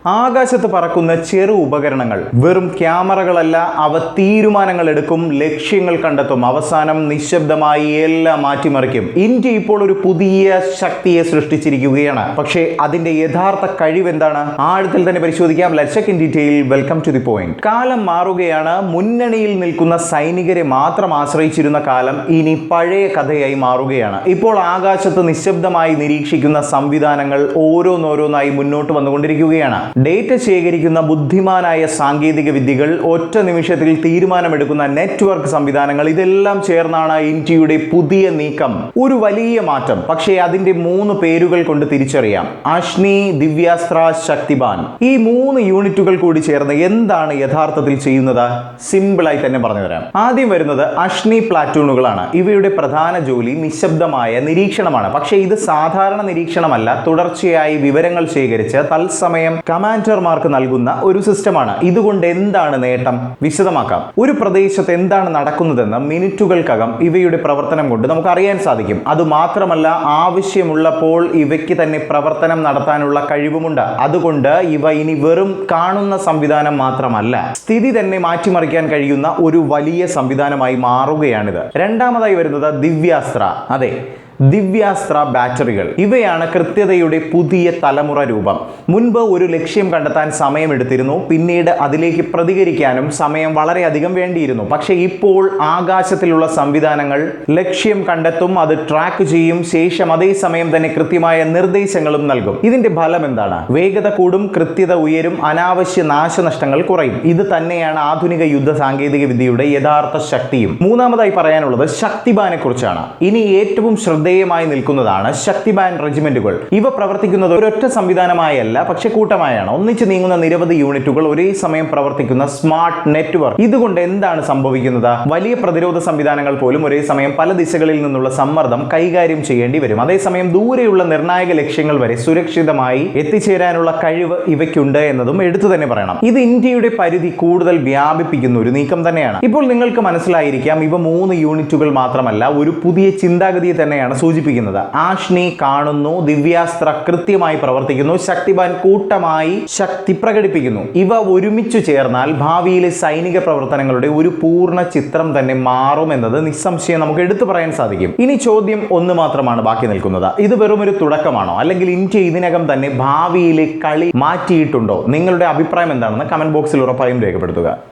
ആകാശത്ത് പറക്കുന്ന ചെറു ഉപകരണങ്ങൾ വെറും ക്യാമറകളല്ല, അവ തീരുമാനങ്ങൾ എടുക്കും, ലക്ഷ്യങ്ങൾ കണ്ടെത്തും, അവസാനം നിശബ്ദമായി എല്ലാം മാറ്റിമറിക്കും. ഇന്ത്യ ഇപ്പോൾ ഒരു പുതിയ ശക്തിയെ സൃഷ്ടിച്ചിരിക്കുകയാണ്. പക്ഷേ അതിന്റെ യഥാർത്ഥ കഴിവ് എന്താണ്? ആഴത്തിൽ തന്നെ പരിശോധിക്കാം. Let's check in detail. Welcome to the point. കാലം മാറുകയാണ്. മുന്നണിയിൽ നിൽക്കുന്ന സൈനികരെ മാത്രം ആശ്രയിച്ചിരുന്ന കാലം ഇനി പഴയ കഥയായി മാറുകയാണ്. ഇപ്പോൾ ആകാശത്ത് നിശബ്ദമായി നിരീക്ഷിക്കുന്ന സംവിധാനങ്ങൾ ഓരോന്നോരോന്നായി മുന്നോട്ട് വന്നുകൊണ്ടിരിക്കുകയാണ്. ഡേറ്റ ശേഖരിക്കുന്ന ബുദ്ധിമാനായ സാങ്കേതിക വിദ്യകൾ, ഒറ്റ നിമിഷത്തിൽ തീരുമാനമെടുക്കുന്ന നെറ്റ്വർക്ക് സംവിധാനങ്ങൾ, ഇതെല്ലാം ചേർന്നാണ് ഇന്ത്യയുടെ പുതിയ നീക്കം. ഒരു വലിയ മാറ്റം. പക്ഷേ അതിന്റെ 3 പേരുകൾ കൊണ്ട് തിരിച്ചറിയാം: അശ്നി, ദിവ്യാസ്ത്ര, ശക്തിബാൻ. ഈ 3 യൂണിറ്റുകൾ കൂടി ചേർന്ന് എന്താണ് യഥാർത്ഥത്തിൽ ചെയ്യുന്നത്? സിമ്പിളായി തന്നെ പറഞ്ഞു തരാം. ആദ്യം വരുന്നത് അശ്നി പ്ലാറ്റൂണുകളാണ്. ഇവയുടെ പ്രധാന ജോലി നിശബ്ദമായ നിരീക്ഷണമാണ്. പക്ഷേ ഇത് സാധാരണ നിരീക്ഷണമല്ല, തുടർച്ചയായി വിവരങ്ങൾ ശേഖരിച്ച് തത്സമയം കമാൻഡർമാർക്ക് നൽകുന്ന ഒരു സിസ്റ്റമാണ്. ഇതുകൊണ്ട് എന്താണ് നേട്ടം? വിശദമാക്കാം. ഒരു പ്രദേശത്ത് എന്താണ് നടക്കുന്നതെന്ന് മിനിറ്റുകൾക്കകം ഇവയുടെ പ്രവർത്തനം കൊണ്ട് നമുക്ക് അറിയാൻ സാധിക്കും. അതുമാത്രമല്ല, ആവശ്യമുള്ളപ്പോൾ ഇവയ്ക്ക് തന്നെ പ്രവർത്തനം നടത്താനുള്ള കഴിവുമുണ്ട്. അതുകൊണ്ട് ഇവ ഇനി വെറും കാണുന്ന സംവിധാനം മാത്രമല്ല, സ്ഥിതി തന്നെ മാറ്റിമറിക്കാൻ കഴിയുന്ന ഒരു വലിയ സംവിധാനമായി മാറുകയാണിത്. രണ്ടാമതായി വരുന്നത് ദിവ്യാസ്ത്ര. അതെ, ദിവ്യാസ്ത്ര ബാറ്ററികൾ. ഇവയാണ് കൃത്യതയുടെ പുതിയ തലമുറ രൂപം. മുൻപ് ഒരു ലക്ഷ്യം കണ്ടെത്താൻ സമയമെടുത്തിരുന്നു, പിന്നീട് അതിലേക്ക് പ്രതികരിക്കാനും സമയം വളരെയധികം വേണ്ടിയിരുന്നു. പക്ഷേ ഇപ്പോൾ ആകാശത്തിലുള്ള സംവിധാനങ്ങൾ ലക്ഷ്യം കണ്ടെത്തും, അത് ട്രാക്ക് ചെയ്യും, ശേഷം അതേ സമയം തന്നെ കൃത്യമായ നിർദ്ദേശങ്ങളും നൽകും. ഇതിന്റെ ഫലം എന്താണ്? വേഗത കൂടും, കൃത്യത ഉയരും, അനാവശ്യ നാശനഷ്ടങ്ങൾ കുറയും. ഇത് തന്നെയാണ് ആധുനിക യുദ്ധ സാങ്കേതിക വിദ്യയുടെ യഥാർത്ഥ ശക്തിയും. മൂന്നാമതായി പറയാനുള്ളത് ശക്തിബാനെ കുറിച്ചാണ്. ഇനി ഏറ്റവും ശ്രദ്ധേയമായി നിൽക്കുന്നതാണ് ശക്തിബാൻ റെജിമെന്റുകൾ. ഇവ പ്രവർത്തിക്കുന്നത് ഒരൊറ്റ സംവിധാനമായല്ല, പക്ഷെ കൂട്ടമായാണ്. ഒന്നിച്ചു നീങ്ങുന്ന നിരവധി യൂണിറ്റുകൾ ഒരേ സമയം പ്രവർത്തിക്കുന്ന സ്മാർട്ട് നെറ്റ്വർക്ക്. ഇതുകൊണ്ട് എന്താണ് സംഭവിക്കുന്നത്? വലിയ പ്രതിരോധ സംവിധാനങ്ങൾ പോലും ഒരേ സമയം പല ദിശകളിൽ നിന്നുള്ള സമ്മർദ്ദം കൈകാര്യം ചെയ്യേണ്ടി വരും. അതേസമയം ദൂരെയുള്ള നിർണായക ലക്ഷ്യങ്ങൾ വരെ സുരക്ഷിതമായി എത്തിച്ചേരാനുള്ള കഴിവ് ഇവയ്ക്കുണ്ട് എന്നതും എടുത്തു തന്നെ പറയണം. ഇത് ഇന്ത്യയുടെ പരിധി കൂടുതൽ വ്യാപിപ്പിക്കുന്ന ഒരു നീക്കം തന്നെയാണ്. ഇപ്പോൾ നിങ്ങൾക്ക് മനസ്സിലായിരിക്കാം, ഇവ 3 യൂണിറ്റുകൾ മാത്രമല്ല, ഒരു പുതിയ ചിന്താഗതിയെ തന്നെയാണ് സൂചിപ്പിക്കുന്നത്. ആശ്നി കാണുന്നു, ദിവ്യാസ്ത്ര കൃത്യമായി പ്രവർത്തിക്കുന്നു, ശക്തിബാൻ കൂട്ടമായി ശക്തി പ്രകടിപ്പിക്കുന്നു. ഇവ ഒരുമിച്ചു ചേർന്നാൽ ഭാവിയിലെ സൈനിക പ്രവർത്തനങ്ങളുടെ ഒരു പൂർണ്ണ ചിത്രം തന്നെ മാറുമെന്നത് നിസ്സംശയം നമുക്ക് എടുത്തു പറയാൻ സാധിക്കും. ഇനി ചോദ്യം ഒന്ന് മാത്രമാണ് ബാക്കി നിൽക്കുന്നത്: ഇത് വെറും ഒരു തുടക്കമാണോ? അല്ലെങ്കിൽ ഇന്ത്യ ഇതിനകം തന്നെ ഭാവിയിലെ കളി മാറ്റിയിട്ടുണ്ടോ? നിങ്ങളുടെ അഭിപ്രായം എന്താണെന്ന് കമന്റ് ബോക്സിൽ ഉറപ്പായും രേഖപ്പെടുത്തുക.